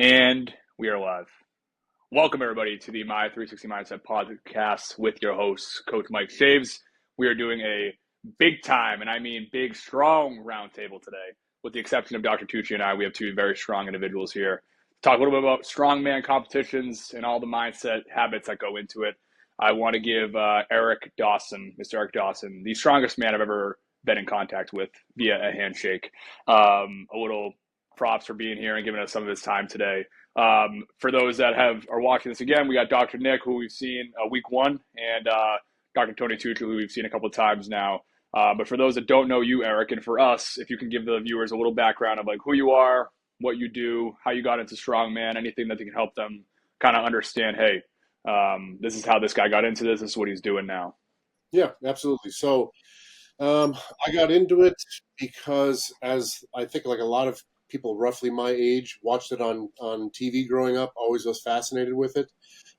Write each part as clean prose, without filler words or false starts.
And we are live. Welcome, everybody, to the My360Mindset Podcast with your host, Coach Mike Chaves. We are doing a big time, and I mean big, strong roundtable today. With the exception of Dr. Tucci and I, we have two very strong individuals here. Talk a little bit about strongman competitions and all the mindset habits that go into it. I want to give Eric Dawson, Mr. Eric Dawson, the strongest man I've ever been in contact with via a handshake. A little props for being here and giving us some of his time today. For those that are watching this again, we got Dr. Nick, who we've seen week one, and Dr. Tony Tucci, who we've seen a couple of times now. But for those that don't know you, Eric, and for us, if you can give the viewers a little background of like who you are, what you do, how you got into Strongman, anything that can help them kind of understand, hey, this is how this guy got into this. This is what he's doing now. Yeah, absolutely. So I got into it because, as I think like a lot of people roughly my age, watched it on TV growing up, always was fascinated with it.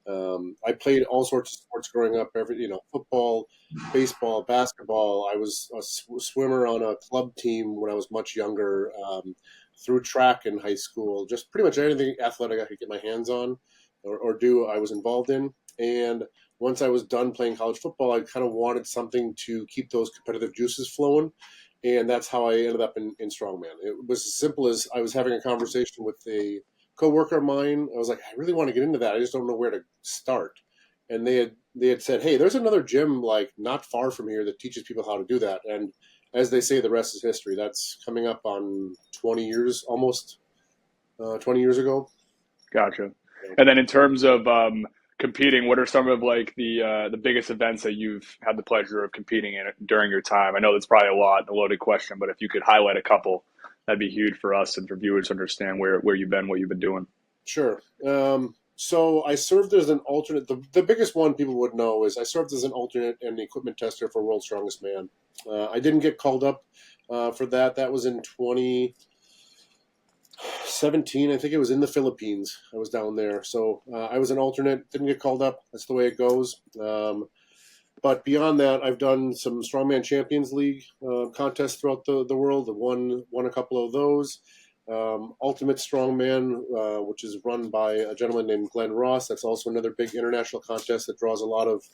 I played all sorts of sports growing up, football, baseball, basketball. I was a swimmer on a club team when I was much younger, through track in high school, just pretty much anything athletic I could get my hands on or do, I was involved in. And once I was done playing college football, I kind of wanted something to keep those competitive juices flowing. And that's how I ended up in Strongman. It was as simple as I was having a conversation with a coworker of mine. I was like, I really want to get into that. I just don't know where to start. And they had said, hey, there's another gym like not far from here that teaches people how to do that. And as they say, the rest is history. That's coming up on 20 years, almost 20 years ago. Gotcha. And then in terms of competing, what are some of like the biggest events that you've had the pleasure of competing in during your time? I know that's probably a loaded question, but if you could highlight a couple, that'd be huge for us and for viewers to understand where you've been, what you've been doing. Sure. So I served as an alternate. The biggest one people would know is I served as an alternate and the equipment tester for World's Strongest Man. I didn't get called up for that. That was in 2017. I think it was in the Philippines. I was down there. So I was an alternate, didn't get called up. That's the way it goes. But beyond that, I've done some Strongman Champions League contests throughout the world. I won a couple of those. Ultimate Strongman, which is run by a gentleman named Glenn Ross. That's also another big international contest that draws a lot of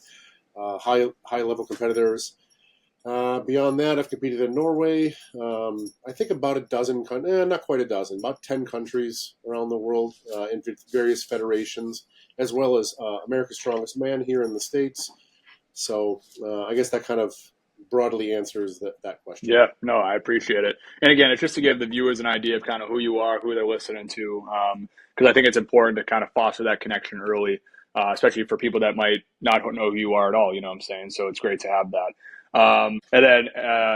high-level competitors. Beyond that, I've competed in Norway. I think about a dozen, not quite a dozen, about 10 countries around the world in various federations, as well as America's Strongest Man here in the States. So I guess that kind of broadly answers that question. Yeah, no, I appreciate it. And again, it's just to give the viewers an idea of kind of who you are, who they're listening to, because I think it's important to kind of foster that connection early, especially for people that might not know who you are at all, you know what I'm saying? So it's great to have that. And then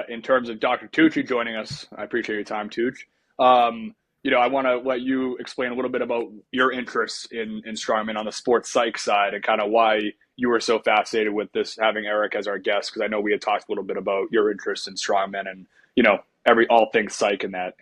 in terms of Dr. Tucci joining us, I appreciate your time, Tucci. I want to let you explain a little bit about your interests in Strongman on the sports psych side and kind of why you were so fascinated with this, having Eric as our guest, because I know we had talked a little bit about your interest in Strongman and, all things psych in that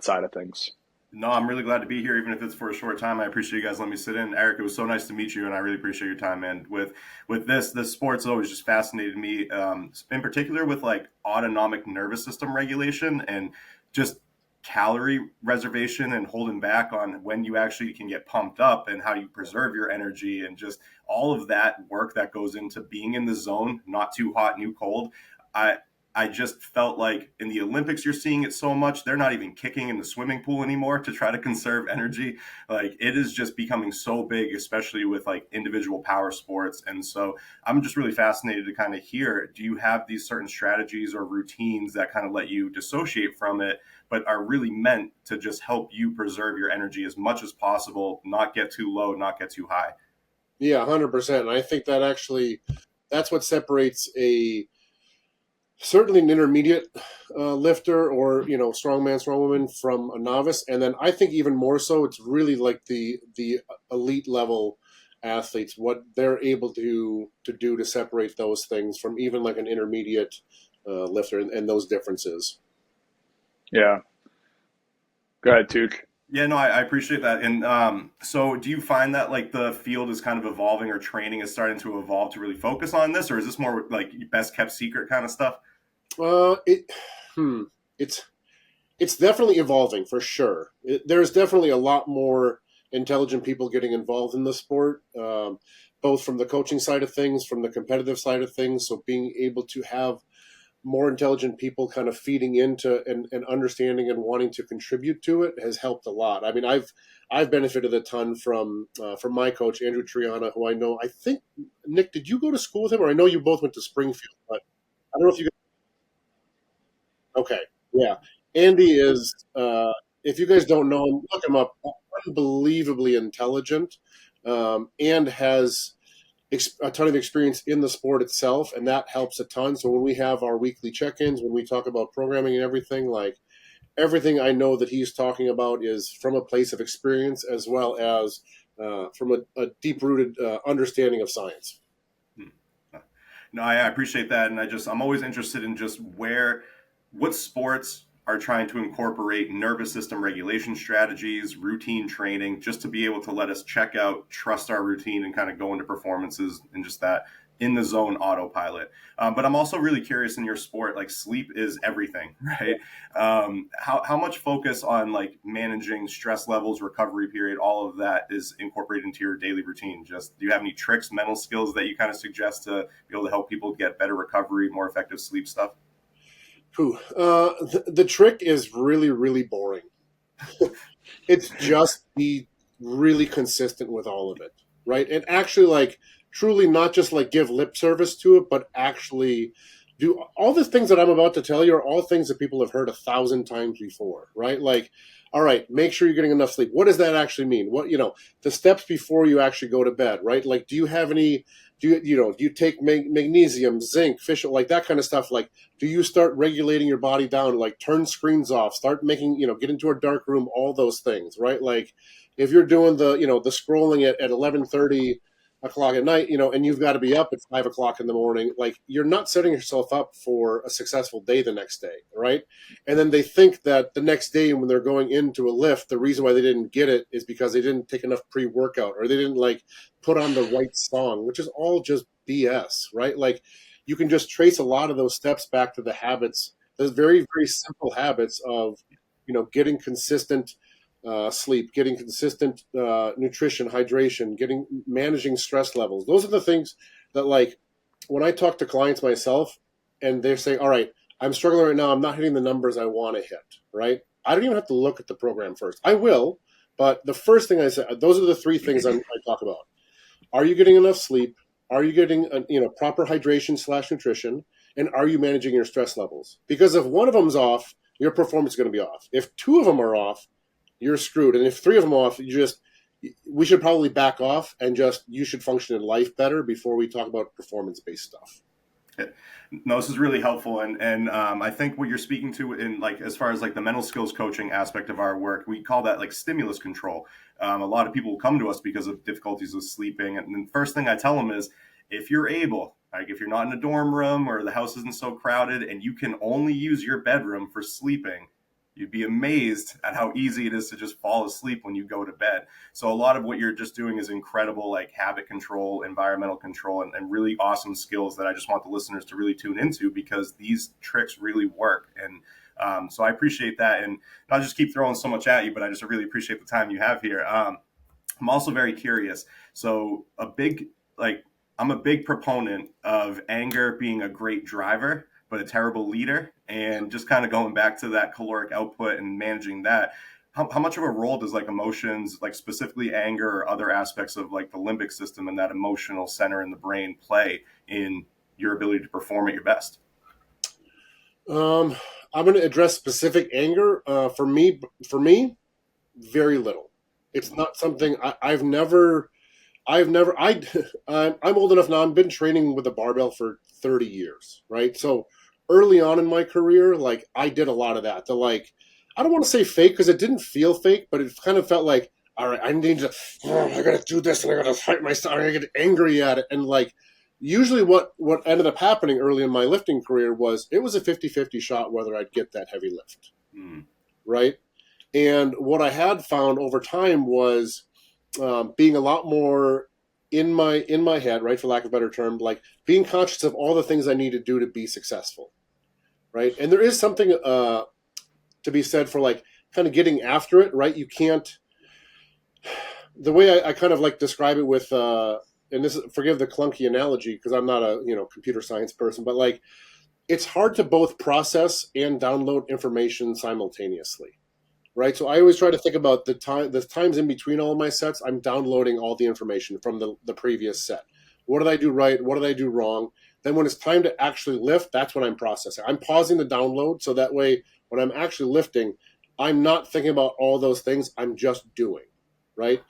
side of things. No, I'm really glad to be here, even if it's for a short time. I appreciate you guys letting me sit in. Eric, it was so nice to meet you, and I really appreciate your time, man. With this sports always just fascinated me, in particular with like autonomic nervous system regulation and just calorie reservation and holding back on when you actually can get pumped up and how you preserve your energy and just all of that work that goes into being in the zone, not too hot, new cold. I just felt like in the Olympics, you're seeing it so much. They're not even kicking in the swimming pool anymore to try to conserve energy. Like it is just becoming so big, especially with like individual power sports. And so I'm just really fascinated to kind of hear, do you have these certain strategies or routines that kind of let you dissociate from it, but are really meant to just help you preserve your energy as much as possible, not get too low, not get too high? Yeah, 100%. And I think that that's what separates certainly an intermediate lifter or, strongman, strongwoman from a novice. And then I think even more so, it's really like the elite level athletes, what they're able to do to separate those things from even like an intermediate lifter and those differences. Yeah. Go ahead, Tuch. Yeah, no, I appreciate that. And so do you find that like the field is kind of evolving or training is starting to evolve to really focus on this, or is this more like best kept secret kind of stuff? It's definitely evolving for sure. There's definitely a lot more intelligent people getting involved in the sport, both from the coaching side of things, from the competitive side of things. So being able to have more intelligent people kind of feeding into and understanding and wanting to contribute to it has helped a lot. I mean, I've benefited a ton from my coach, Andrew Triana, who I know. I think, Nick, did you go to school with him? Or I know you both went to Springfield, but I don't know if you. Okay, yeah. Andy is, if you guys don't know him, look him up. Unbelievably intelligent, and has a ton of experience in the sport itself, and that helps a ton. So when we have our weekly check-ins, when we talk about programming and everything, like everything I know that he's talking about is from a place of experience as well as from a deep-rooted understanding of science. No, I appreciate that, and I'm always interested in just what sports are trying to incorporate nervous system regulation strategies, routine training, just to be able to let us check out, trust our routine, and kind of go into performances and just that in the zone autopilot. But I'm also really curious in your sport, like sleep is everything, right? How much focus on like managing stress levels, recovery period, all of that is incorporated into your daily routine? Just do you have any tricks, mental skills that you kind of suggest to be able to help people get better recovery, more effective sleep stuff? The trick is really, really boring. It's just be really consistent with all of it, right? And actually, like, truly not just like give lip service to it, but actually do all the things that I'm about to tell you are all things that people have heard 1,000 times before, right? Like, all right, make sure you're getting enough sleep. What does that actually mean? What, the steps before you actually go to bed, right? Like, do you have any, do you take magnesium, zinc, fish, like that kind of stuff? Like, do you start regulating your body down, like turn screens off, start making, get into a dark room, all those things, right? Like if you're doing the scrolling at 11:30 o'clock at night, and you've got to be up at 5 o'clock in the morning, like you're not setting yourself up for a successful day the next day, right? And then they think that the next day when they're going into a lift, the reason why they didn't get it is because they didn't take enough pre-workout or they didn't like put on the right song, which is all just BS, right? Like you can just trace a lot of those steps back to the habits, those very, very simple habits of, getting consistent sleep, getting consistent nutrition, hydration, managing stress levels. Those are the things that, like, when I talk to clients myself and they're saying, all right, I'm struggling right now, I'm not hitting the numbers I want to hit, right? I don't even have to look at the program first. I will, but the first thing I say, those are the three things I talk about. Are you getting enough sleep? Are you getting proper hydration / nutrition? And are you managing your stress levels? Because if one of them's off, your performance is going to be off. If two of them are off, you're screwed. And if three of them off, we should probably back off and you should function in life better before we talk about performance-based stuff. No, this is really helpful. And I think what you're speaking to in like, as far as like the mental skills coaching aspect of our work, we call that like stimulus control. A lot of people will come to us because of difficulties with sleeping. And the first thing I tell them is, if you're able, like if you're not in a dorm room or the house isn't so crowded and you can only use your bedroom for sleeping, you'd be amazed at how easy it is to just fall asleep when you go to bed. So a lot of what you're just doing is incredible, like habit control, environmental control, and really awesome skills that I just want the listeners to really tune into because these tricks really work. And so I appreciate that. And I'll just keep throwing so much at you, but I just really appreciate the time you have here. I'm also very curious. So I'm a big proponent of anger being a great driver, but a terrible leader. And just kind of going back to that caloric output and managing that, how much of a role does like emotions, like specifically anger or other aspects of like the limbic system and that emotional center in the brain play in your ability to perform at your best? I'm going to address specific anger. For me, very little. It's not something I'm old enough now. I've been training with a barbell for 30 years, right? So early on in my career, like I did a lot of that. I don't want to say fake because it didn't feel fake, but it kind of felt like, all right, I got to do this and I got to fight myself. I get angry at it. And like, usually what ended up happening early in my lifting career was it was a 50-50 shot whether I'd get that heavy lift, right? And what I had found over time was being a lot more in my head, right, for lack of a better term, like being conscious of all the things I need to do to be successful, right? And there is something to be said for like kind of getting after it, right? You can't, the way I kind of like describe it with, and this is, forgive the clunky analogy because I'm not a computer science person, but like it's hard to both process and download information simultaneously, right? So I always try to think about the times in between all of my sets. I'm downloading all the information from the previous set. What did I do right? What did I do wrong? Then when it's time to actually lift, that's when I'm processing. I'm pausing the download so that way when I'm actually lifting, I'm not thinking about all those things. I'm just doing, right?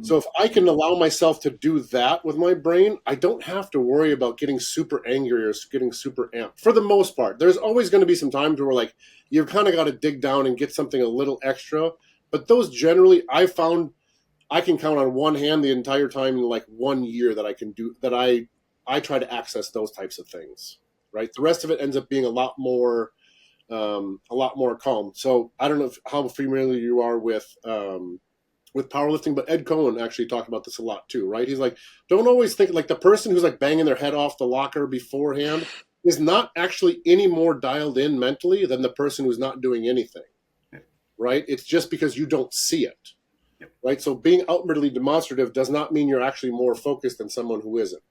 So if I can allow myself to do that with my brain, I don't have to worry about getting super angry or getting super amped. For the most part, there's always going to be some times where like you've kind of got to dig down and get something a little extra. But those generally, I found I can count on one hand the entire time in like 1 year that I can do that. I try to access those types of things, right? The rest of it ends up being a lot more calm. So I don't know how familiar you are with powerlifting, but Ed Cohen actually talked about this a lot too, right? He's like, don't always think like the person who's like banging their head off the locker beforehand is not actually any more dialed in mentally than the person who's not doing anything, right? It's just because you don't see it, right? So being outwardly demonstrative does not mean you're actually more focused than someone who isn't.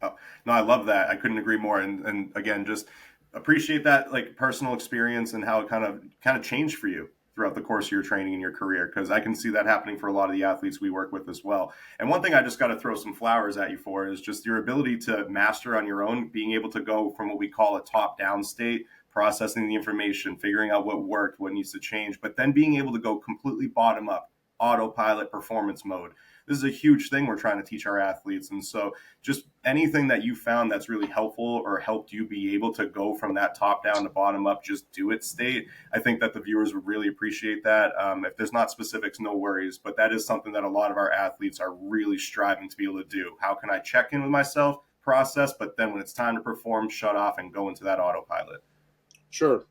Oh, no, I love that. I couldn't agree more. And again, just appreciate that like personal experience and how it kind of changed for you throughout the course of your training and your career, because I can see that happening for a lot of the athletes we work with as well. And one thing I just got to throw some flowers at you for is just your ability to master on your own, being able to go from what we call a top-down state, processing the information, figuring out what worked, what needs to change, but then being able to go completely bottom-up, autopilot performance mode. This is a huge thing we're trying to teach our athletes. And so just anything that you found that's really helpful or helped you be able to go from that top down to bottom up, just do it state. I think that the viewers would really appreciate that. If there's not specifics, no worries. But that is something that a lot of our athletes are really striving to be able to do. How can I check in with myself, process, but then when it's time to perform, shut off and go into that autopilot? Sure.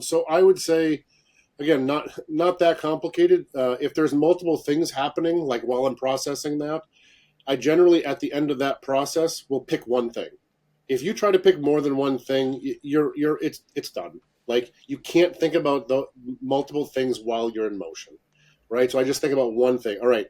So I would say, again, not that complicated. If there's multiple things happening, like while I'm processing that, I generally at the end of that process will pick one thing. If you try to pick more than one thing, it's done. Like you can't think about the multiple things while you're in motion, right? So I just think about one thing. All right,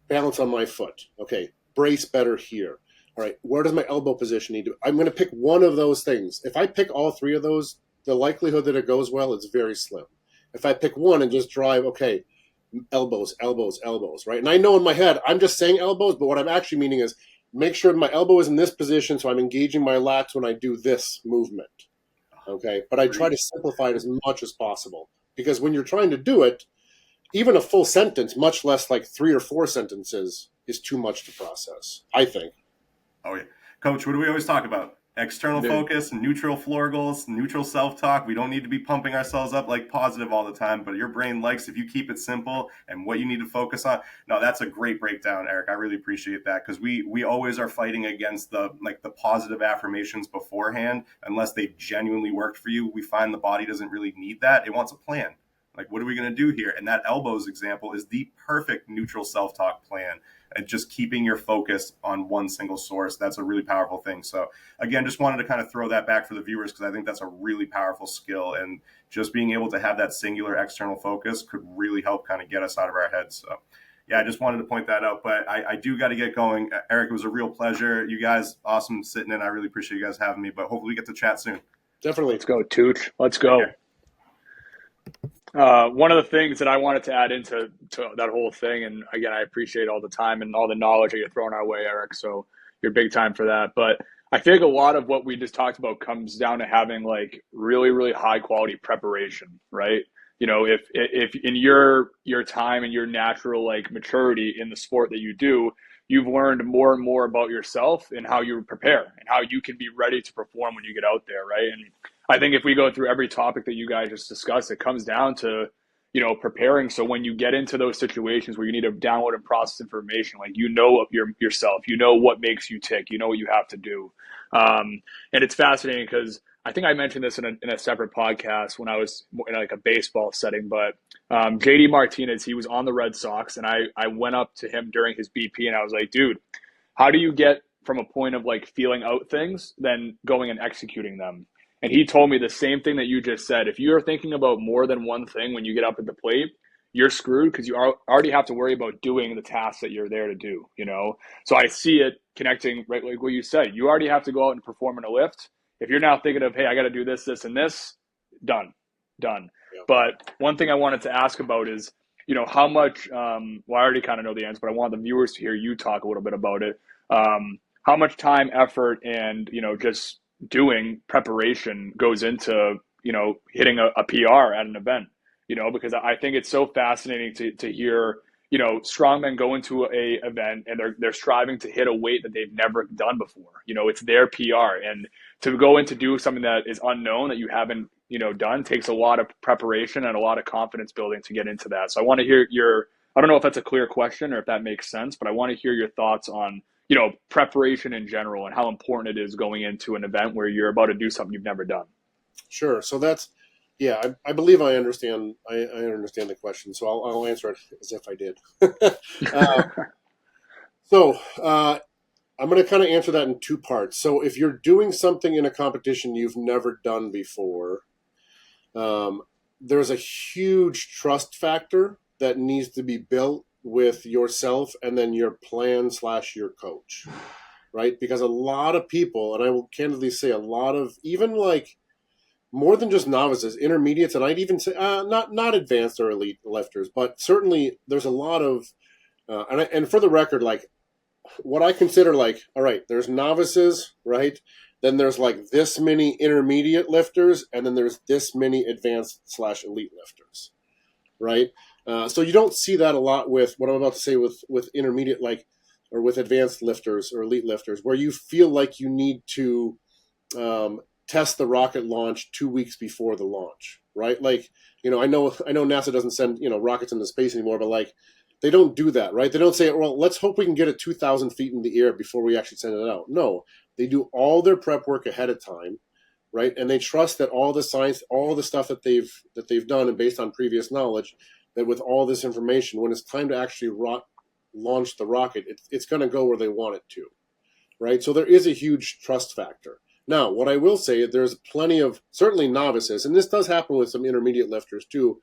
balance on my foot. Okay, brace better here. All right, where does my elbow position need to? I'm going to pick one of those things. If I pick all three of those, the likelihood that it goes well is very slim. If I pick one and just drive, okay, elbows, elbows, elbows, right? And I know in my head, I'm just saying elbows, but what I'm actually meaning is make sure my elbow is in this position so I'm engaging my lats when I do this movement, okay? But I try to simplify it as much as possible because when you're trying to do it, even a full sentence, much less like 3 or 4 sentences, is too much to process, I think. Oh, yeah. Coach, what do we always talk about? External focus, neutral floor goals, neutral self-talk. We don't need to be pumping ourselves up like positive all the time, but your brain likes if you keep it simple and what you need to focus on. No, that's a great breakdown, Eric. I really appreciate that because we always are fighting against the positive affirmations beforehand. Unless they've genuinely worked for you, we find the body doesn't really need that. It wants a plan. Like, what are we going to do here? And that elbows example is the perfect neutral self-talk plan. And just keeping your focus on one single source, that's a really powerful thing. So again, just wanted to kind of throw that back for the viewers because I think that's a really powerful skill. And just being able to have that singular external focus could really help kind of get us out of our heads. So yeah, I just wanted to point that out. But I do got to get going. Eric, it was a real pleasure. You guys, awesome sitting in. I really appreciate you guys having me. But hopefully we get to chat soon. Definitely. Let's go, Tooch. Let's go. One of the things that I wanted to add into that whole thing, and again, I appreciate all the time and all the knowledge that you're throwing our way, Eric, so you're big time for that. But I think a lot of what we just talked about comes down to having like really, really high quality preparation, right? You know, if in your time and your natural like maturity in the sport that you do, you've learned more and more about yourself and how you prepare and how you can be ready to perform when you get out there, right? And I think if we go through every topic that you guys just discussed, it comes down to, you know, preparing. So when you get into those situations where you need to download and process information, like, you know, yourself, you know what makes you tick, you know what you have to do. And it's fascinating because I think I mentioned this in a separate podcast when I was in like a baseball setting, but JD Martinez, he was on the Red Sox, and I went up to him during his BP and I was like, dude, how do you get from a point of like feeling out things then going and executing them? And he told me the same thing that you just said. If you're thinking about more than one thing when you get up at the plate, you're screwed because you already have to worry about doing the tasks that you're there to do, you know? So I see it connecting, right, like what you said. You already have to go out and perform in a lift. If you're now thinking of, hey, I got to do this, this, and this, done. Yeah. But one thing I wanted to ask about is, you know, how much, well, I already kind of know the answer, but I want the viewers to hear you talk a little bit about it. How much time, effort, and, you know, just doing preparation goes into, you know, hitting a PR at an event, you know, because I think it's so fascinating to hear, you know, strongmen go into a event and they're striving to hit a weight that they've never done before. You know, it's their PR, and to go in to do something that is unknown that you haven't, you know, done takes a lot of preparation and a lot of confidence building to get into that. So I want to hear I don't know if that's a clear question or if that makes sense, but I want to hear your thoughts on, you know, preparation in general and how important it is going into an event where you're about to do something you've never done. Sure. So that's, yeah, I believe I understand. I understand the question. So I'll answer it as if I did. I'm going to kind of answer that in two parts. So if you're doing something in a competition you've never done before, there's a huge trust factor that needs to be built with yourself and then your plan / your coach, right? Because a lot of people, and I will candidly say a lot of, even like more than just novices, intermediates, and I'd even say not advanced or elite lifters, but certainly there's a lot of, and for the record, like what I consider like, all right, there's novices, right? Then there's like this many intermediate lifters, and then there's this many advanced / elite lifters, right? So you don't see that a lot with what I'm about to say with intermediate, like, or with advanced lifters or elite lifters, where you feel like you need to test the rocket launch 2 weeks before the launch, right? Like, you know, I know NASA doesn't send, you know, rockets into space anymore, but like they don't do that, right? They don't say, well, let's hope we can get it 2,000 feet in the air before we actually send it out. No, they do all their prep work ahead of time, right? And they trust that all the science, all the stuff that they've done and based on previous knowledge, that with all this information, when it's time to actually launch the rocket, it's going to go where they want it to, right? So there is a huge trust factor. Now, what I will say, there's plenty of, certainly novices, and this does happen with some intermediate lifters too,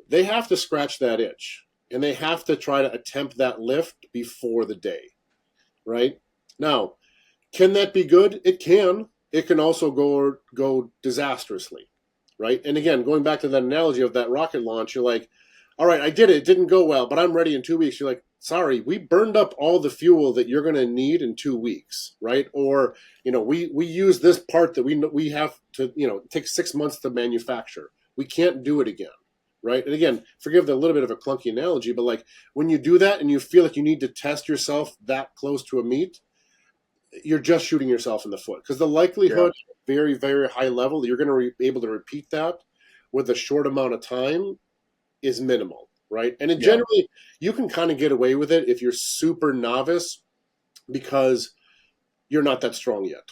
they have to scratch that itch, and they have to try to attempt that lift before the day, right? Now, can that be good? It can. It can also go disastrously, right? And again, going back to that analogy of that rocket launch, you're like, all right, I did it. It didn't go well, but I'm ready in 2 weeks. You're like, sorry, we burned up all the fuel that you're going to need in 2 weeks, right? Or, you know, we use this part that we have to, you know, it takes 6 months to manufacture. We can't do it again, right? And again, forgive the little bit of a clunky analogy, but like when you do that and you feel like you need to test yourself that close to a meet, you're just shooting yourself in the foot, because the likelihood, very, very high level, that you're going to be able to repeat that with a short amount of time is minimal, right? And generally, you can kind of get away with it if you're super novice because you're not that strong yet,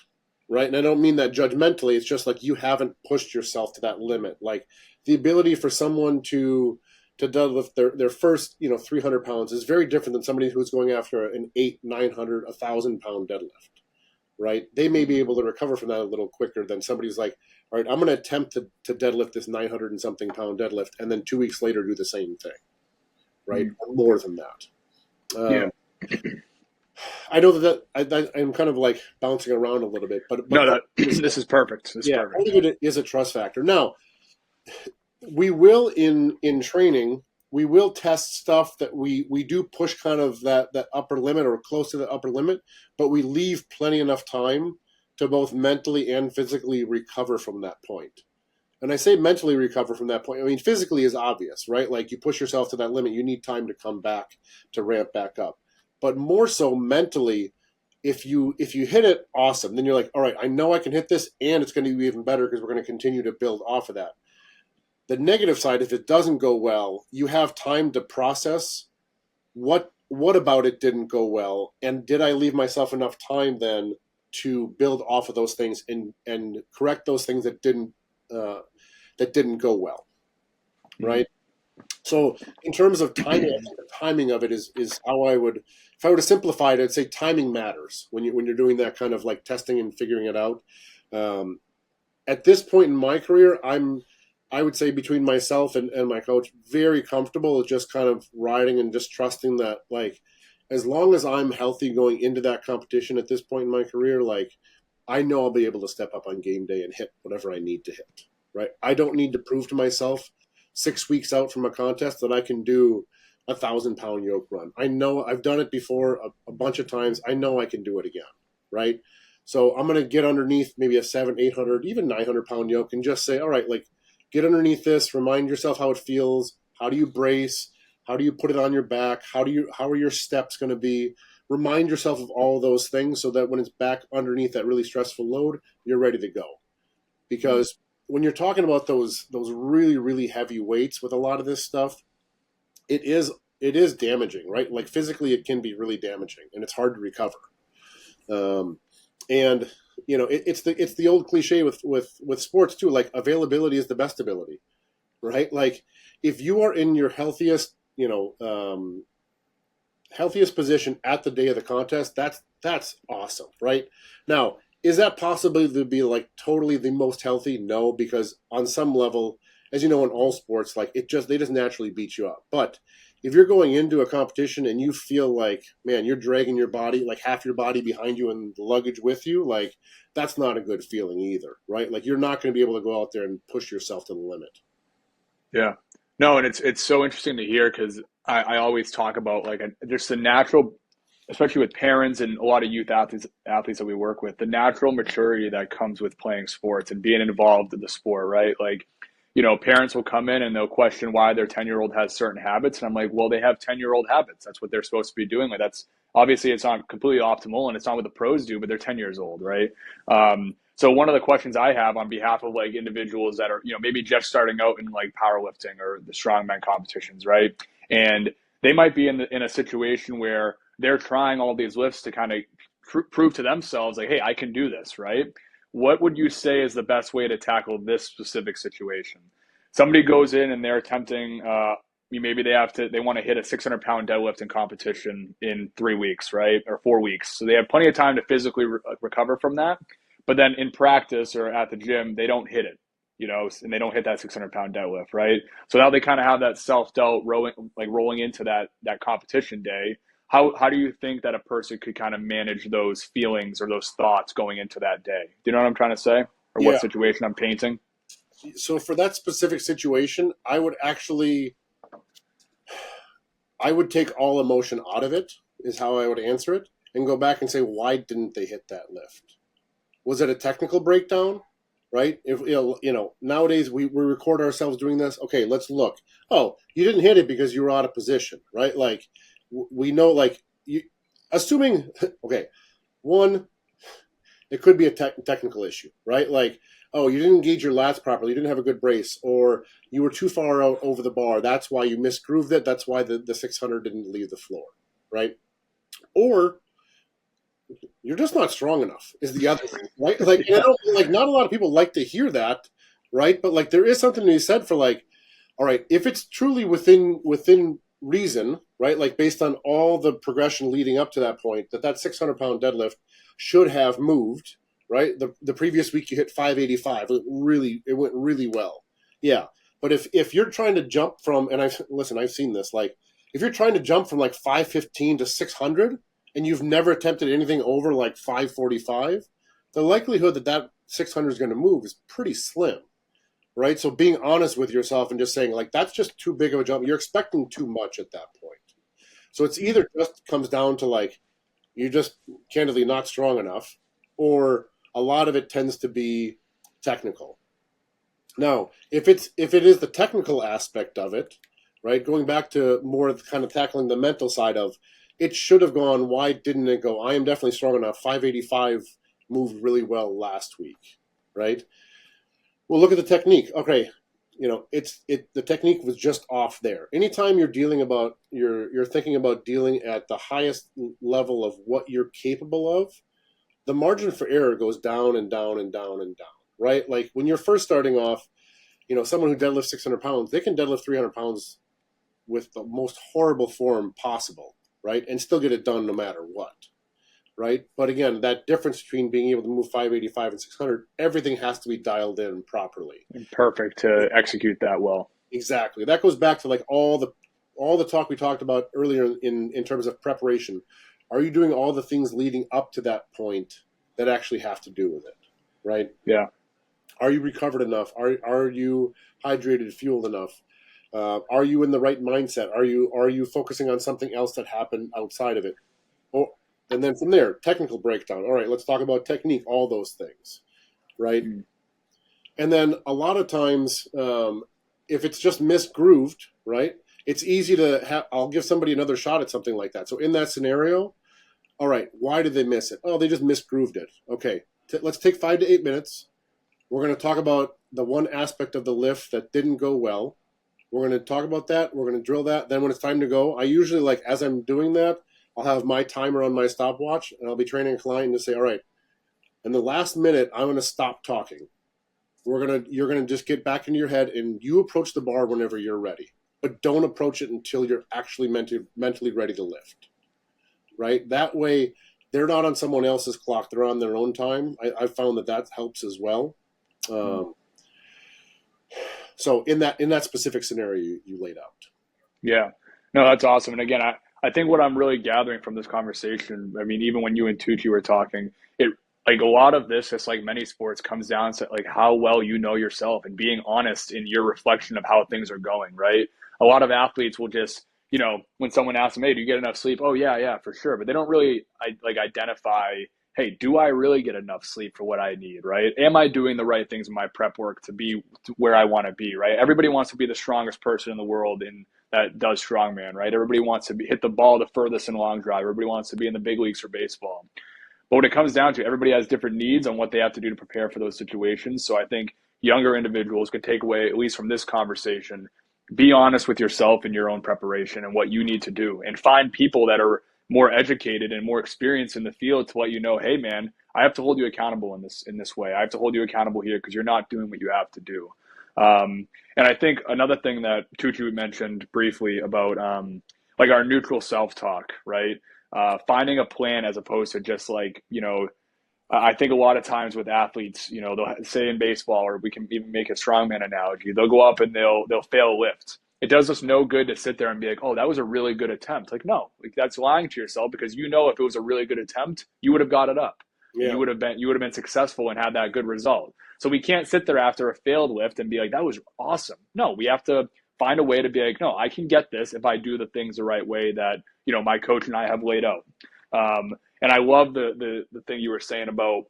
right? And I don't mean that judgmentally. It's just like you haven't pushed yourself to that limit. Like the ability for someone to deadlift their first, you know, 300 pounds is very different than somebody who's going after an 800, 900, 1,000 pound deadlift, right? They may be able to recover from that a little quicker than somebody who's like, all right, I'm going to attempt to deadlift this 900 and something pound deadlift, and then 2 weeks later do the same thing, right? More than that. I know that I'm kind of like bouncing around a little bit, but no, this is perfect. Part of it is a trust factor. Now, we will in training, we will test stuff that we do push kind of that upper limit or close to the upper limit, but we leave plenty enough time to both mentally and physically recover from that point. And I say mentally recover from that point. I mean, physically is obvious, right? Like you push yourself to that limit, you need time to come back, to ramp back up. But more so mentally, if you hit it, awesome. Then you're like, all right, I know I can hit this, and it's going to be even better because we're going to continue to build off of that. The negative side, if it doesn't go well, you have time to process what about it didn't go well, and did I leave myself enough time then to build off of those things and correct those things that didn't go well, right? So in terms of timing, I think the timing of it is how I would, if I were to simplify it, I'd say timing matters when you're doing that kind of like testing and figuring it out. At this point in my career, I would say between myself and my coach, very comfortable with just kind of riding and just trusting that, like, as long as I'm healthy going into that competition at this point in my career, like, I know I'll be able to step up on game day and hit whatever I need to hit, right? I don't need to prove to myself 6 weeks out from a contest that I can do 1,000-pound yoke run. I know I've done it before a bunch of times. I know I can do it again, right? So I'm going to get underneath maybe a 700, 800, even 900-pound yoke and just say, all right, like, get underneath this, remind yourself how it feels. How do you brace? How do you put it on your back? How are your steps going to be? Remind yourself of all those things so that when it's back underneath that really stressful load, you're ready to go. Because when you're talking about those really, really heavy weights with a lot of this stuff, it is damaging, right? Like physically it can be really damaging and it's hard to recover. And you know, it's the old cliche with sports too, like availability is the best ability, right? Like if you are in your healthiest, healthiest position at the day of the contest, that's awesome, right? Now, is that possible to be like totally the most healthy? No, because on some level, as you know, in all sports, like they just naturally beat you up. But if you're going into a competition and you feel like, man, you're dragging your body, like half your body behind you and the luggage with you, like that's not a good feeling either, right? Like you're not going to be able to go out there and push yourself to the limit. Yeah. No, and it's so interesting to hear because I always talk about like just the natural, especially with parents and a lot of youth athletes that we work with, the natural maturity that comes with playing sports and being involved in the sport, right? Like, you know, parents will come in and they'll question why their 10-year-old has certain habits. And I'm like, well, they have 10-year-old habits. That's what they're supposed to be doing. Like that's obviously it's not completely optimal and it's not what the pros do, but they're 10 years old, right? So one of the questions I have on behalf of like individuals that are, you know, maybe just starting out in like powerlifting or the strongman competitions, right? And they might be in a situation where they're trying all these lifts to kind of prove to themselves like, hey, I can do this, right? What would you say is the best way to tackle this specific situation? Somebody goes in and they're attempting, maybe they want to hit a 600-pound deadlift in competition in 3 weeks, right? Or 4 weeks. So they have plenty of time to physically recover from that. But then in practice or at the gym, they don't hit it, you know, and they don't hit that 600-pound deadlift, right? So now they kind of have that self-doubt rolling into that competition day. How do you think that a person could kind of manage those feelings or those thoughts going into that day? Do you know what I'm trying to say? Or Yeah. what situation I'm painting? So for that specific situation, I would take all emotion out of it, is how I would answer it, and go back and say, why didn't they hit that lift? Was it a technical breakdown? Right? If nowadays we record ourselves doing this. Okay, let's look. Oh, you didn't hit it because you were out of position, right? Like we know, like you, assuming. Okay, one, it could be a technical issue, right? Like, oh, you didn't engage your lats properly, you didn't have a good brace, or you were too far out over the bar. That's why you misgrooved it. That's why the 600 didn't leave the floor, right? Or you're just not strong enough is the other thing, right? Like, not a lot of people like to hear that, right? But like, there is something to be said for like, all right, if it's truly within reason, right? Like based on all the progression leading up to that point, that 600-pound deadlift should have moved, right? The previous week you hit 585. It went really well. Yeah. But if you're trying to jump from, and I've seen this, like if you're trying to jump from like 515 to 600 and you've never attempted anything over like 545, the likelihood that 600 is going to move is pretty slim, right? So being honest with yourself and just saying like, that's just too big of a jump. You're expecting too much at that point. So it's either just comes down to like, you're just candidly not strong enough, or a lot of it tends to be technical. Now, if it is the technical aspect of it, right, going back to more kind of tackling the mental side of, it should have gone, why didn't it go? I am definitely strong enough. 585 moved really well last week, right? Well, look at the technique. Okay, the technique was just off there. Anytime you're you're thinking about dealing at the highest level of what you're capable of, the margin for error goes down and down and down and down, right? Like when you're first starting off, someone who deadlifts 600 pounds, they can deadlift 300 pounds with the most horrible form possible, right? And still get it done no matter what. right? But again, that difference between being able to move 585 and 600, everything has to be dialed in properly. Perfect to execute that well. Exactly. That goes back to like all the talk we talked about earlier in terms of preparation. Are you doing all the things leading up to that point that actually have to do with it, right? Yeah. Are you recovered enough? Are you hydrated, fueled enough? Are you in the right mindset? Are you focusing on something else that happened outside of it? And then from there, technical breakdown. All right, let's talk about technique, all those things, right? Mm. And then a lot of times, if it's just misgrooved, right, it's easy to I'll give somebody another shot at something like that. So in that scenario, all right, why did they miss it? Oh, they just misgrooved it. Okay, let's take 5 to 8 minutes. We're going to talk about the one aspect of the lift that didn't go well. We're going to talk about that. We're going to drill that. Then when it's time to go, I usually, like, as I'm doing that, I'll have my timer on my stopwatch, and I'll be training a client to say, all right, in the last minute, I'm going to stop talking. You're going to just get back into your head, and you approach the bar whenever you're ready. But don't approach it until you're actually mentally ready to lift, right? That way, they're not on someone else's clock. They're on their own time. I've found that helps as well. So in that specific scenario you laid out. Yeah. No, that's awesome. And again, I think what I'm really gathering from this conversation, I mean, even when you and Tucci were talking, it like a lot of this, just like many sports, comes down to like how well you know yourself and being honest in your reflection of how things are going, right? A lot of athletes will just, when someone asks them, hey, do you get enough sleep? Oh, yeah, for sure. But they don't really identify, hey, do I really get enough sleep for what I need, right? Am I doing the right things in my prep work to be where I want to be, right? Everybody wants to be the strongest person in the world that does strongman, right? Everybody wants to hit the ball the furthest in long drive. Everybody wants to be in the big leagues for baseball. But when it comes down to it, everybody has different needs on what they have to do to prepare for those situations. So I think younger individuals could take away, at least from this conversation, be honest with yourself and your own preparation and what you need to do, and find people that are more educated and more experienced in the field to let you know, hey man, I have to hold you accountable in this way. I have to hold you accountable here because you're not doing what you have to do. And I think another thing that Tucci mentioned briefly about like our neutral self-talk, right? Finding a plan as opposed to just I think a lot of times with athletes, they'll say in baseball, or we can even make a strongman analogy, they'll go up and they'll fail a lift. It does us no good to sit there and be like, oh, that was a really good attempt. Like, no, that's lying to yourself, because if it was a really good attempt, you would have got it up. Yeah. You would have been successful and had that good result. So we can't sit there after a failed lift and be like, that was awesome. No, we have to find a way to be like, no, I can get this if I do the things the right way that, my coach and I have laid out. And I love the thing you were saying about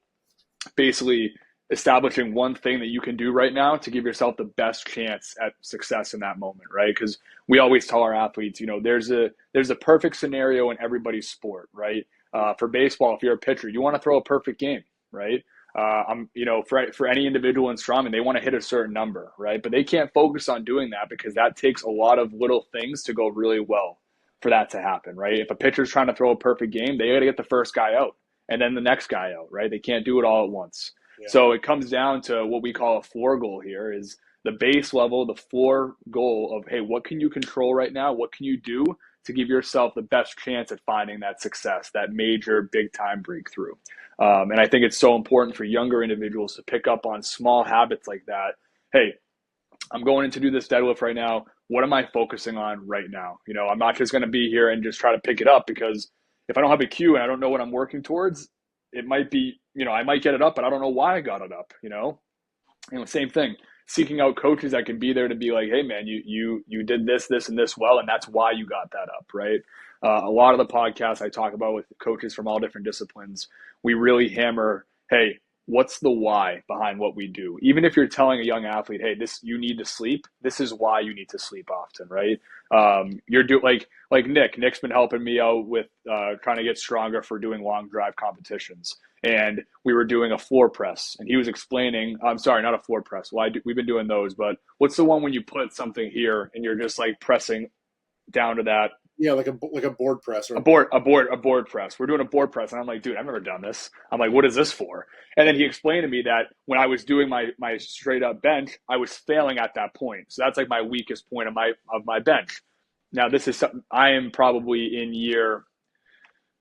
basically establishing one thing that you can do right now to give yourself the best chance at success in that moment, right? Because we always tell our athletes, there's a perfect scenario in everybody's sport, right? For baseball, if you're a pitcher, you want to throw a perfect game, right? For any individual in strongman, they want to hit a certain number, right? But they can't focus on doing that because that takes a lot of little things to go really well for that to happen, right? If a pitcher's trying to throw a perfect game, they got to get the first guy out and then the next guy out, right? They can't do it all at once. Yeah. So it comes down to what we call a floor goal here, is the base level, the floor goal of, hey, what can you control right now? What can you do to give yourself the best chance at finding that success, that major big time breakthrough? And I think it's so important for younger individuals to pick up on small habits like that. Hey, I'm going in to do this deadlift right now. What am I focusing on right now? I'm not just going to be here and just try to pick it up, because if I don't have a cue and I don't know what I'm working towards, it might be, I might get it up, but I don't know why I got it up, same thing, seeking out coaches that can be there to be like, hey man, you did this, and this well, and that's why you got that up, right? A lot of the podcasts I talk about with coaches from all different disciplines, we really hammer, hey, what's the why behind what we do? Even if you're telling a young athlete, hey, you need to sleep, this is why you need to sleep often, right? Like Nick's been helping me out with trying to get stronger for doing long drive competitions. And we were doing a floor press, and he was explaining, I'm sorry, not a floor press. Well, we've been doing those, but what's the one when you put something here and you're just like pressing down to that? Yeah, like a board press. Or a board press. We're doing a board press. And I'm like, dude, I've never done this. I'm like, what is this for? And then he explained to me that when I was doing my straight up bench, I was failing at that point. So that's like my weakest point of my bench. Now, this is something I am probably in year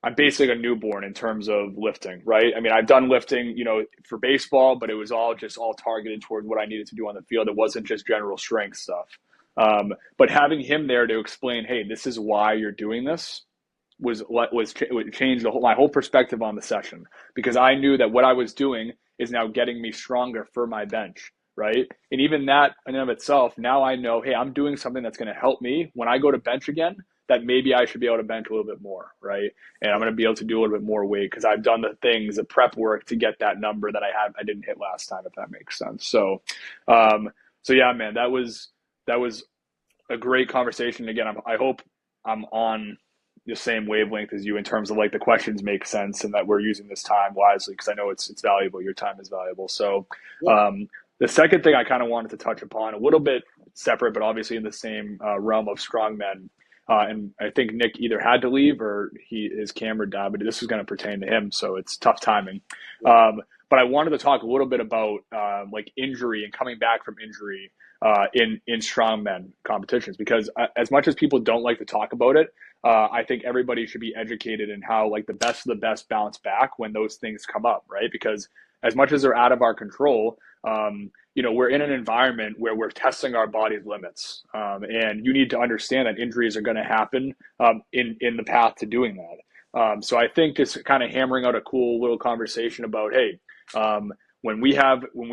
I'm basically a newborn in terms of lifting, right? I mean, I've done lifting, for baseball, but it was all targeted towards what I needed to do on the field. It wasn't just general strength stuff. But having him there to explain, hey, this is why you're doing this, changed my whole perspective on the session, because I knew that what I was doing is now getting me stronger for my bench, right? And even that in and of itself, now I know, hey, I'm doing something that's going to help me when I go to bench again, that maybe I should be able to bench a little bit more, right? And I'm going to be able to do a little bit more weight because I've done the prep work to get that number that I didn't hit last time, if that makes sense. So yeah, man, that was a great conversation. Again, I hope I'm on the same wavelength as you in terms of like the questions make sense and that we're using this time wisely, because I know it's valuable. Your time is valuable. So the second thing I kind of wanted to touch upon, a little bit separate, but obviously in the same realm of strongmen. And I think Nick either had to leave or his camera died, but this is going to pertain to him, so it's tough timing. But I wanted to talk a little bit about like injury and coming back from injury in strongman competitions, because as much as people don't like to talk about it, I think everybody should be educated in how like the best of the best bounce back when those things come up, right? Because as much as they're out of our control, we're in an environment where we're testing our body's limits, and you need to understand that injuries are going to happen in the path to doing that. So I think just kind of hammering out a cool little conversation about, hey, when we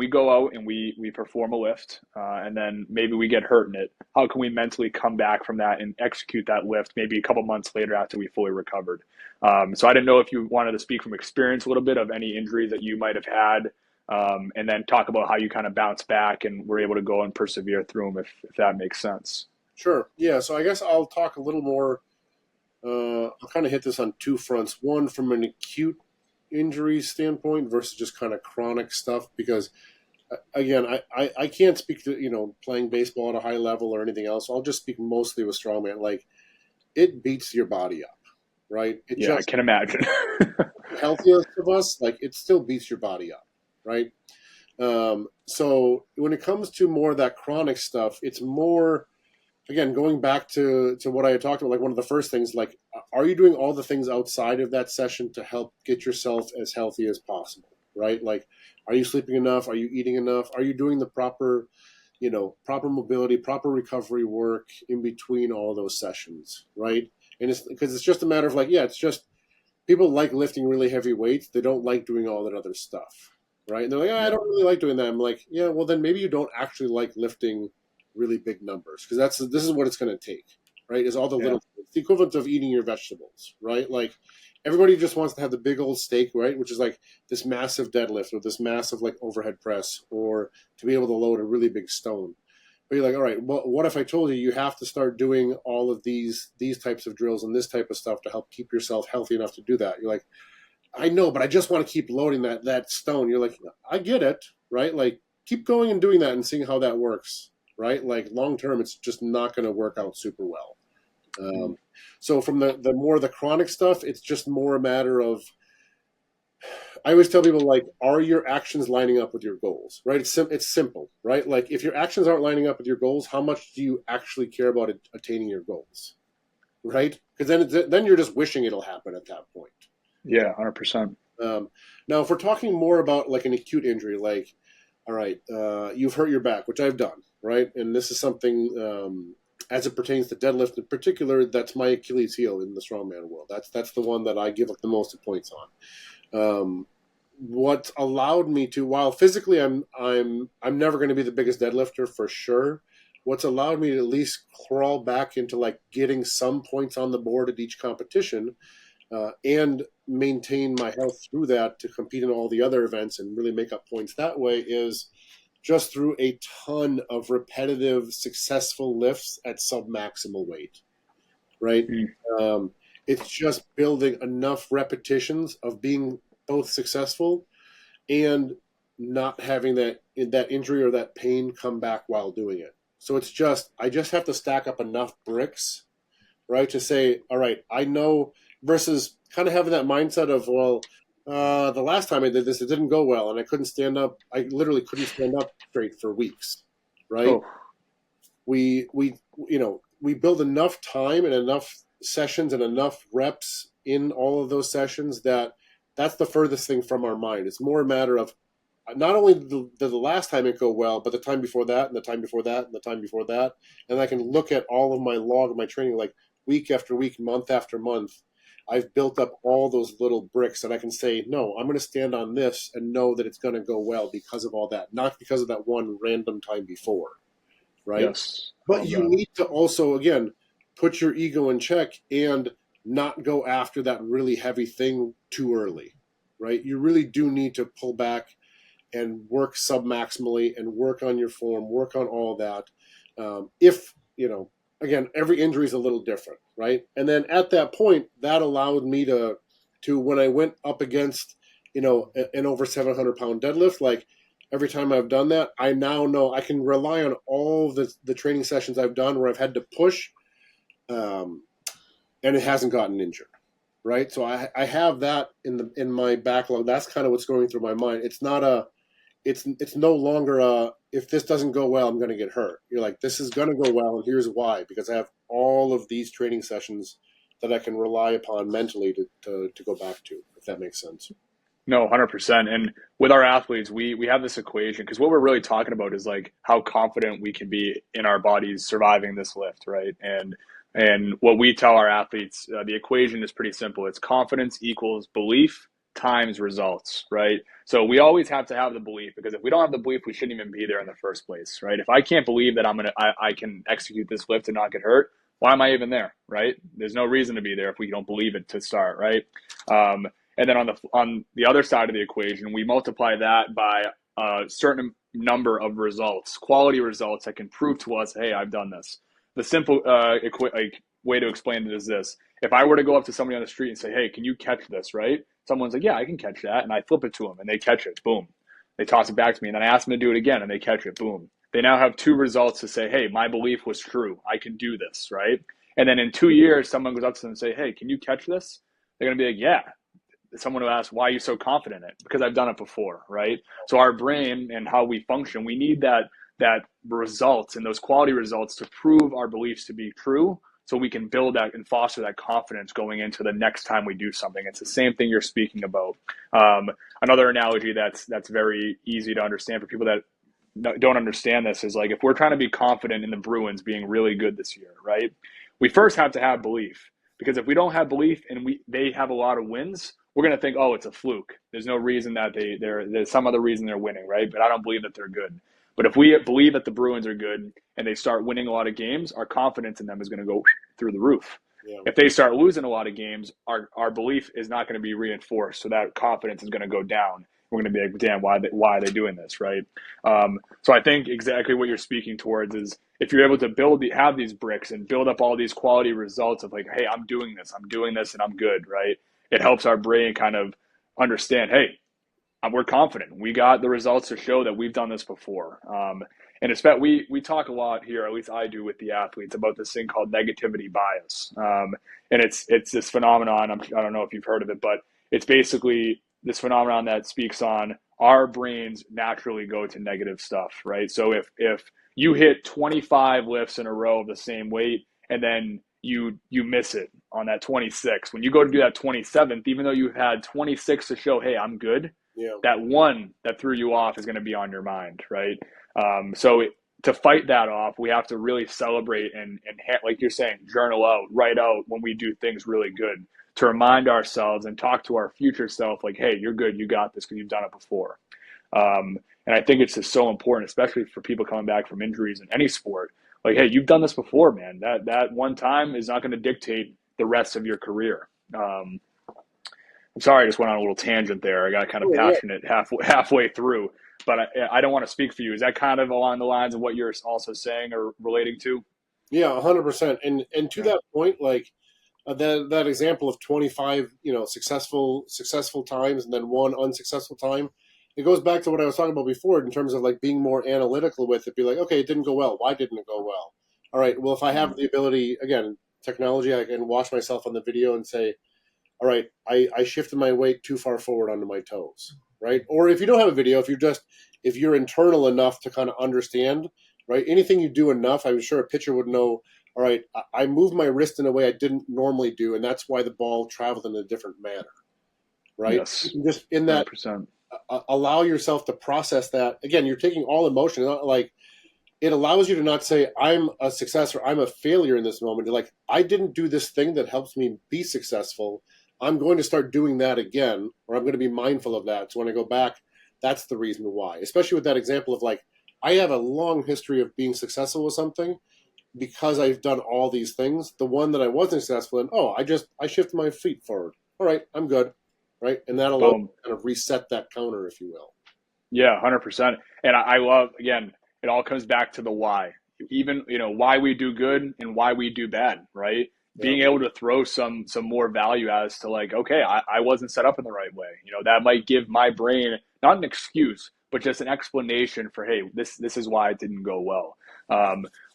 go out and we perform a lift, and then maybe we get hurt in it, how can we mentally come back from that and execute that lift maybe a couple months later after we fully recovered? So I didn't know if you wanted to speak from experience a little bit of any injuries that you might have had, and then talk about how you kind of bounce back and were able to go and persevere through them, if that makes sense. Sure. Yeah. So I guess I'll talk a little more. I'll kind of hit this on two fronts. One, from an acute injury standpoint versus just kind of chronic stuff, because again, I can't speak to, playing baseball at a high level or anything else. I'll just speak mostly with strongman. Like, it beats your body up, right? I can imagine. The healthiest of us, like, it still beats your body up, right? So when it comes to more of that chronic stuff, it's more, again, going back to what I had talked about, like one of the first things, like, are you doing all the things outside of that session to help get yourself as healthy as possible, right? Like, are you sleeping enough? Are you eating enough? Are you doing the proper mobility, proper recovery work in between all those sessions, right? And it's because it's just a matter of like, it's just people like lifting really heavy weights. They don't like doing all that other stuff, right? And they're like, I don't really like doing that. I'm like, yeah, well, then maybe you don't actually like lifting really big numbers, because this is what it's going to take, right? Is all the little, it's the equivalent of eating your vegetables, right? Like, everybody just wants to have the big old steak, right? Which is like this massive deadlift or this massive like overhead press, or to be able to load a really big stone. But you're like, all right, well, what if I told you have to start doing all of these types of drills and this type of stuff to help keep yourself healthy enough to do that? You're like, I know, but I just want to keep loading that stone. You're like, I get it, right? Like, keep going and doing that and seeing how that works. Right? Like, long term, it's just not going to work out super well. So from the more the chronic stuff, it's just more a matter of, I always tell people, like, are your actions lining up with your goals, right? It's simple, right? Like, if your actions aren't lining up with your goals, how much do you actually care about attaining your goals, right? Because then you're just wishing it'll happen at that point. Yeah, 100%. Now, if we're talking more about like an acute injury, like, all right, you've hurt your back, which I've done, right? And this is something, as it pertains to deadlift in particular, that's my Achilles heel in the strongman world. That's the one that I give the most points on. What allowed me to, while physically I'm never going to be the biggest deadlifter for sure, what's allowed me to at least crawl back into like getting some points on the board at each competition, and maintain my health through that to compete in all the other events and really make up points that way, is just through a ton of repetitive, successful lifts at submaximal weight, right? It's just building enough repetitions of being both successful and not having that injury or that pain come back while doing it. So it's just, I just have to stack up enough bricks, right, to say, all right, I know, versus kind of having that mindset of, well, the last time I did this, it didn't go well, and I couldn't stand up. I literally couldn't stand up straight for weeks, right? Oh. We build enough time and enough sessions and enough reps in all of those sessions that's the furthest thing from our mind. It's more a matter of not only did the last time it go well, but the time before that, and the time before that, and the time before that. And I can look at all of my log of my training, like week after week, month after month. I've built up all those little bricks that I can say, no, I'm going to stand on this and know that it's going to go well because of all that, not because of that one random time before, right? Yes. But you need to also, again, put your ego in check and not go after that really heavy thing too early, right? You really do need to pull back and work submaximally and work on your form, work on all that. If, again, every injury is a little different, right? And then at that point, that allowed me to when I went up against, an over 700-pound deadlift, like every time I've done that, I now know I can rely on all the training sessions I've done where I've had to push, and it hasn't gotten injured, right? So I have that in my backlog. That's kind of what's going through my mind. It's not it's no longer if this doesn't go well, I'm going to get hurt. You're like, this is going to go well, and here's why, because I have all of these training sessions that I can rely upon mentally to go back to, if that makes sense. No, 100%. And with our athletes, we have this equation, because what we're really talking about is like how confident we can be in our bodies surviving this lift, right? And what we tell our athletes, the equation is pretty simple. It's confidence equals belief times results, right? So we always have to have the belief, because if we don't have the belief, we shouldn't even be there in the first place, right? If I can't believe that I can execute this lift and not get hurt, why am I even there, right? There's no reason to be there if we don't believe it to start, right? And then on the other side of the equation, we multiply that by a certain number of results, quality results that can prove to us, hey, I've done this. The simple way to explain it is this. If I were to go up to somebody on the street and say, hey, can you catch this, right? Someone's like, yeah, I can catch that. And I flip it to them and they catch it. Boom. They toss it back to me. And then I ask them to do it again and they catch it. Boom. They now have two results to say, hey, my belief was true. I can do this, right? And then in 2 years, someone goes up to them and say, hey, can you catch this? They're going to be like, yeah. Someone who asks, why are you so confident in it? Because I've done it before, right? So our brain and how we function, we need that results and those quality results to prove our beliefs to be true, so we can build that and foster that confidence going into the next time we do something. It's the same thing you're speaking about. Another analogy that's very easy to understand for people that don't understand this is like, if we're trying to be confident in the Bruins being really good this year, right? We first have to have belief, because if we don't have belief and they have a lot of wins, we're going to think, oh, it's a fluke. There's no reason that there's some other reason they're winning, right? But I don't believe that they're good. But if we believe that the Bruins are good and they start winning a lot of games, our confidence in them is going to go through the roof. Yeah. If they start losing a lot of games, our belief is not going to be reinforced. So that confidence is going to go down. We're going to be like, damn, why are they doing this, right? So I think exactly what you're speaking towards is, if you're able to have these bricks and build up all these quality results of like, hey, I'm doing this, and I'm good, right? It helps our brain kind of understand, hey, we're confident. We got the results to show that we've done this before. And especially, we talk a lot here, at least I do with the athletes, about this thing called negativity bias. And it's this phenomenon, I don't know if you've heard of it, but it's basically this phenomenon that speaks on our brains naturally go to negative stuff, right? So if you hit 25 lifts in a row of the same weight and then you miss it on that 26, when you go to do that 27th, even though you've had 26 to show, hey, I'm good, yeah, that one that threw you off is going to be on your mind, right? To fight that off, we have to really celebrate and like you're saying, journal out, write out when we do things really good, to remind ourselves and talk to our future self like, hey, you're good, you got this because you've done it before. And I think it's just so important, especially for people coming back from injuries in any sport. Like, hey, you've done this before, man. That one time is not going to dictate the rest of your career. I'm sorry, I just went on a little tangent there. I got kind of passionate halfway through, but I don't want to speak for you. Is that kind of along the lines of what you're also saying or relating to? Yeah, 100%. And to that point, like that example of 25, successful times and then one unsuccessful time, it goes back to what I was talking about before in terms of like being more analytical with it. Be like, okay, it didn't go well. Why didn't it go well? All right, well, if I have the ability, again, technology, I can watch myself on the video and say, all right, I shifted my weight too far forward onto my toes, right? Or if you don't have a video, if you're internal enough to kind of understand, right? Anything you do enough, I'm sure a pitcher would know, all right, I moved my wrist in a way I didn't normally do, and that's why the ball traveled in a different manner, right? Yes. Just in that, 100%. allow yourself to process that. Again, you're taking all emotion, not like it allows you to not say, I'm a success or I'm a failure in this moment. You're like, I didn't do this thing that helps me be successful. I'm going to start doing that again, or I'm going to be mindful of that. So when I go back, that's the reason why. Especially with that example of like, I have a long history of being successful with something because I've done all these things. The one that I wasn't successful in, I shifted my feet forward. All right, I'm good. Right. And that allows you to kind of reset that counter, if you will. Yeah, 100%. And I love, again, it all comes back to the why. Even, why we do good and why we do bad, right? Yeah. Being able to throw some more value as to like, okay, I wasn't set up in the right way. That might give my brain not an excuse, but just an explanation for, hey, this is why it didn't go well.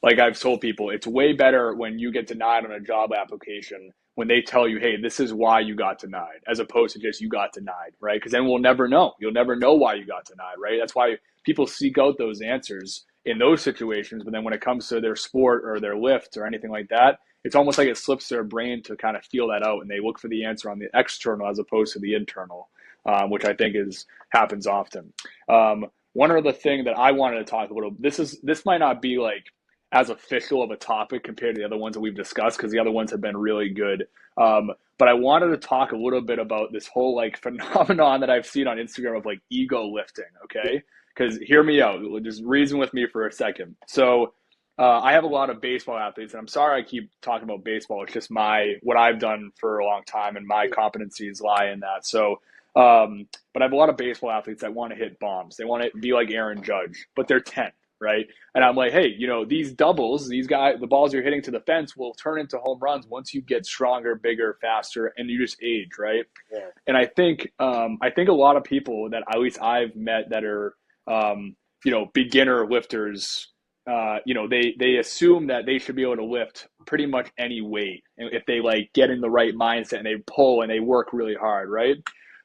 Like I've told people, it's way better when you get denied on a job application when they tell you, hey, this is why you got denied, as opposed to just you got denied, right? Because then we'll never know. You'll never know why you got denied, right? That's why people seek out those answers in those situations. But then when it comes to their sport or their lift or anything like that, it's almost like it slips their brain to kind of feel that out, and they look for the answer on the external as opposed to the internal, which I think happens often. One other thing that I wanted to talk a little, this might not be like as official of a topic compared to the other ones that we've discussed, because the other ones have been really good. But I wanted to talk a little bit about this whole like phenomenon that I've seen on Instagram of like ego lifting. Okay. Because hear me out, just reason with me for a second. So I have a lot of baseball athletes, and I'm sorry I keep talking about baseball. It's just what I've done for a long time, and my competencies lie in that. So, but I have a lot of baseball athletes that want to hit bombs. They want to be like Aaron Judge, but they're 10. Right. And I'm like, hey, these doubles, these guys, the balls you're hitting to the fence will turn into home runs once you get stronger, bigger, faster, and you just age. Right. Yeah. And I think a lot of people that at least I've met that are, beginner lifters, they assume that they should be able to lift pretty much any weight if they like get in the right mindset and they pull and they work really hard. Right.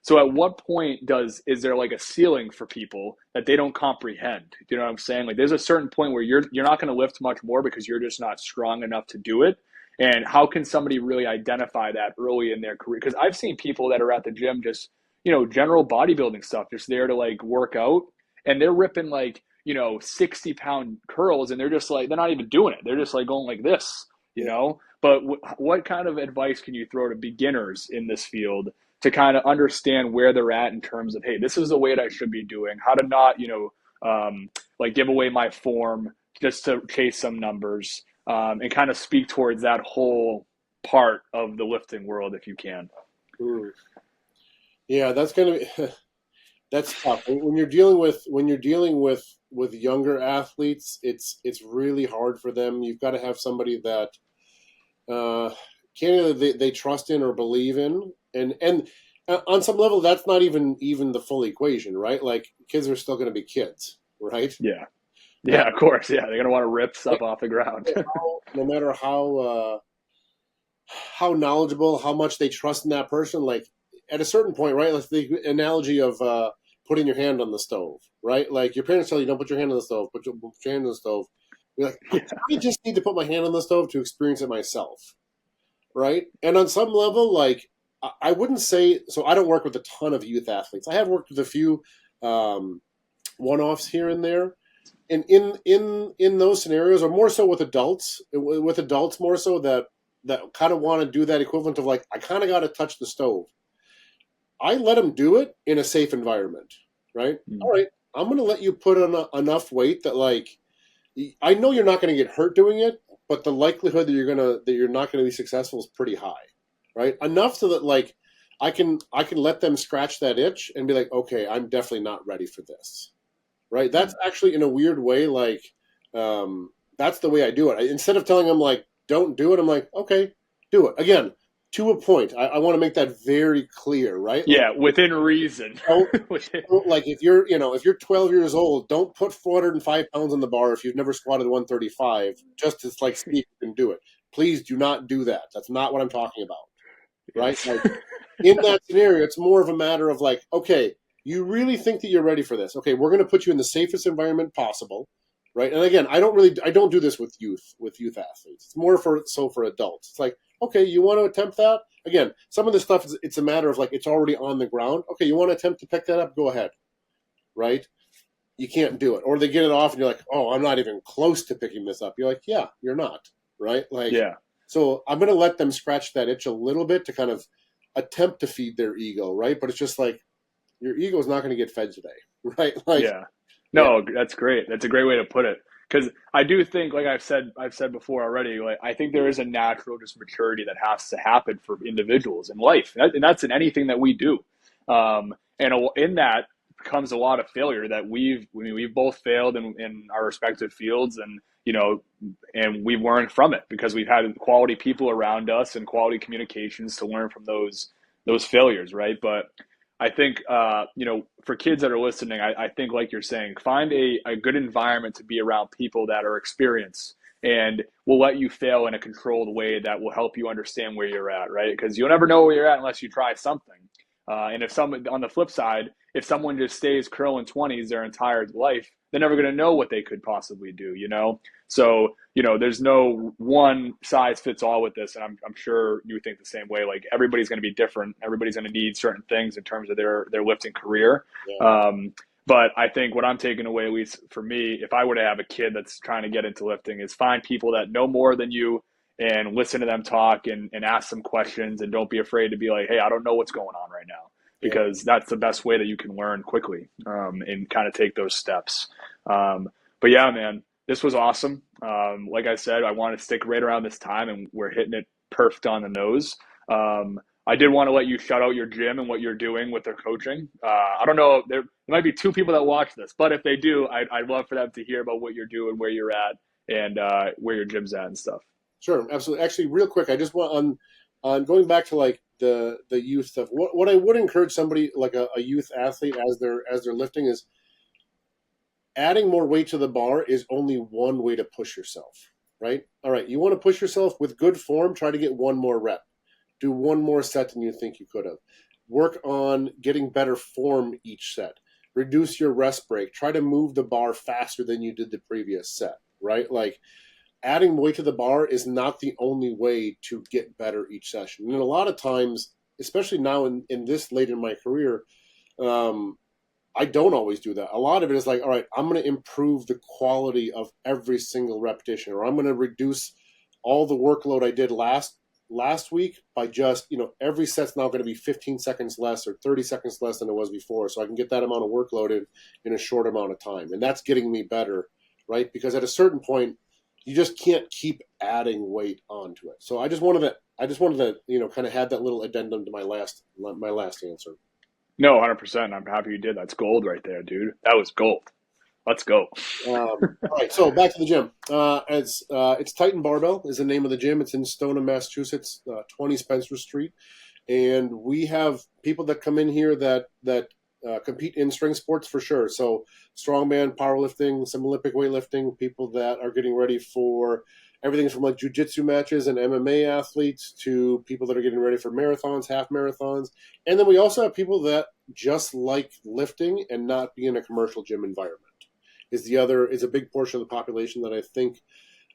So at what point is there like a ceiling for people that they don't comprehend? Do you know what I'm saying? Like there's a certain point where you're not going to lift much more because you're just not strong enough to do it. And how can somebody really identify that early in their career? Because I've seen people that are at the gym just, general bodybuilding stuff, just there to like work out, and they're ripping like, 60-pound curls, and they're just like, they're not even doing it. They're just like going like this, But what kind of advice can you throw to beginners in this field to kind of understand where they're at in terms of, hey, this is the weight I should be doing, how to not, like give away my form just to chase some numbers, and kind of speak towards that whole part of the lifting world if you can. Yeah, that's going to be, that's tough. When you're dealing with younger athletes, it's really hard for them. You've got to have somebody that they trust in or believe in. And on some level, that's not even the full equation, right? Like kids are still going to be kids, right? Yeah. Yeah, of course. Yeah, they're going to want to rip stuff off the ground. No matter how knowledgeable, how much they trust in that person. Like at a certain point, right? Like the analogy of putting your hand on the stove, right? Like your parents tell you, don't put your hand on the stove. Put your hand on the stove. You're like, I just need to put my hand on the stove to experience it myself, right? And on some level, like, I wouldn't say, so I don't work with a ton of youth athletes. I have worked with a few one-offs here and there. And in those scenarios, or more so with adults more so that kind of want to do that equivalent of like, I kind of got to touch the stove. I let them do it in a safe environment, right? Mm-hmm. All right, I'm going to let you put on enough weight that like, I know you're not going to get hurt doing it, but the likelihood that you're not going to be successful is pretty high. Right, enough so that like I can let them scratch that itch and be like, okay, I'm definitely not ready for this. Right, that's actually in a weird way like that's the way I do it. Instead of telling them like don't do it, I'm like, okay, do it again to a point. I want to make that very clear, right? Yeah, like, within reason. Like if you're 12 years old, don't put 405 pounds on the bar if you've never squatted 135 just to like see if you can do it. Please do not do that. That's not what I'm talking about. Right? Like, in that scenario, it's more of a matter of like, okay, you really think that you're ready for this? Okay, we're going to put you in the safest environment possible. right? And again, I don't do this with youth athletes. It's more for adults. It's like, okay, you want to attempt that? Again, some of the stuff it's a matter of like it's already on the ground. Okay, you want to attempt to pick that up? Go ahead, right? You can't do it, or they get it off, and you're like, oh, I'm not even close to picking this up. You're like, yeah, you're not, right? Like, Yeah. So I'm going to let them scratch that itch a little bit to kind of attempt to feed their ego, right? But it's just like your ego is not going to get fed today, right? Like, yeah. No, that's great. That's a great way to put it. Because I do think, like I've said before already, like I think there is a natural just maturity that has to happen for individuals in life, and that's in anything that we do. And in that comes a lot of failure that we've both failed in our respective fields, and and we've learned from it because we've had quality people around us and quality communications to learn from those failures, right? But I think, for kids that are listening, I think, like you're saying, find a good environment to be around people that are experienced and will let you fail in a controlled way that will help you understand where you're at, right? Because you'll never know where you're at unless you try something. And if someone, on the flip side, if someone just stays curling 20s their entire life, they're never going to know what they could possibly do, So, there's no one size fits all with this. And I'm sure you think the same way. Like everybody's going to be different. Everybody's going to need certain things in terms of their lifting career. yeah. But I think what I'm taking away, at least for me, if I were to have a kid that's trying to get into lifting, is find people that know more than you and listen to them talk and ask them questions, and don't be afraid to be like, hey, I don't know what's going on right now, because that's the best way that you can learn quickly and kind of take those steps. But yeah, man, this was awesome. Like I said, I want to stick right around this time, and we're hitting it perfect on the nose. I did want to let you shout out your gym and what you're doing with their coaching. I don't know, there might be 2 people that watch this, but if they do, I'd love for them to hear about what you're doing, where you're at, and where your gym's at and stuff. Sure, absolutely. Actually, real quick, I just want on going back to like the youth stuff. What I would encourage somebody like a youth athlete as they're lifting is adding more weight to the bar is only one way to push yourself, right? All right, you want to push yourself with good form, try to get one more rep. Do one more set than you think you could have. Work on getting better form each set. Reduce your rest break. Try to move the bar faster than you did the previous set, right? Like adding weight to the bar is not the only way to get better each session. And a lot of times, especially now in this late in my career, I don't always do that. A lot of it is like, all right, I'm going to improve the quality of every single repetition, or I'm going to reduce all the workload I did last week by just, every set's now going to be 15 seconds less or 30 seconds less than it was before. So I can get that amount of workload in a short amount of time. And that's getting me better, right? Because at a certain point, you just can't keep adding weight onto it. So I just wanted to, kind of have that little addendum to my last answer. No, 100%. I'm happy you did. That's gold right there, dude. That was gold. Let's go. All right, so back to the gym. It's Titan Barbell is the name of the gym. It's in Stoneham, Massachusetts, 20 Spencer Street, and we have people that come in here that compete in strength sports for sure. So strongman, powerlifting, some Olympic weightlifting, people that are getting ready for everything from like jiu-jitsu matches and MMA athletes to people that are getting ready for marathons, half marathons. And then we also have people that just like lifting and not be in a commercial gym environment. Is a big portion of the population that I think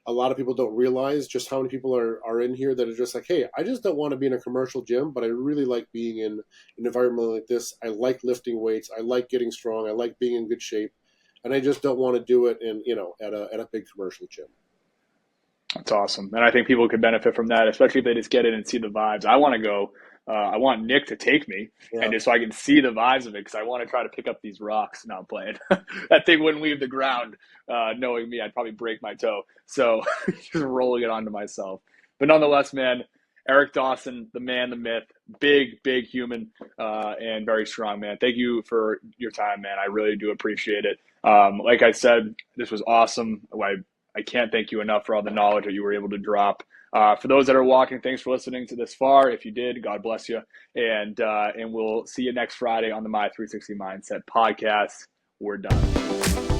a lot of people don't realize just how many people are in here that are just like, hey, I just don't want to be in a commercial gym, but I really like being in an environment like this. I like lifting weights. I like getting strong. I like being in good shape. And I just don't want to do it at a big commercial gym. That's awesome. And I think people could benefit from that, especially if they just get in and see the vibes. I want to go. I want Nick to take me, and just so I can see the vibes of it, because I want to try to pick up these rocks. Not playing. That thing wouldn't leave the ground. Knowing me, I'd probably break my toe. So just rolling it onto myself. But nonetheless, man, Eric Dawson, the man, the myth, big human, and very strong, man. Thank you for your time, man. I really do appreciate it. Like I said, this was awesome. I can't thank you enough for all the knowledge that you were able to drop. For those that are watching, thanks for listening to this far. If you did, God bless you. And we'll see you next Friday on the My360 Mindset Podcast. We're done.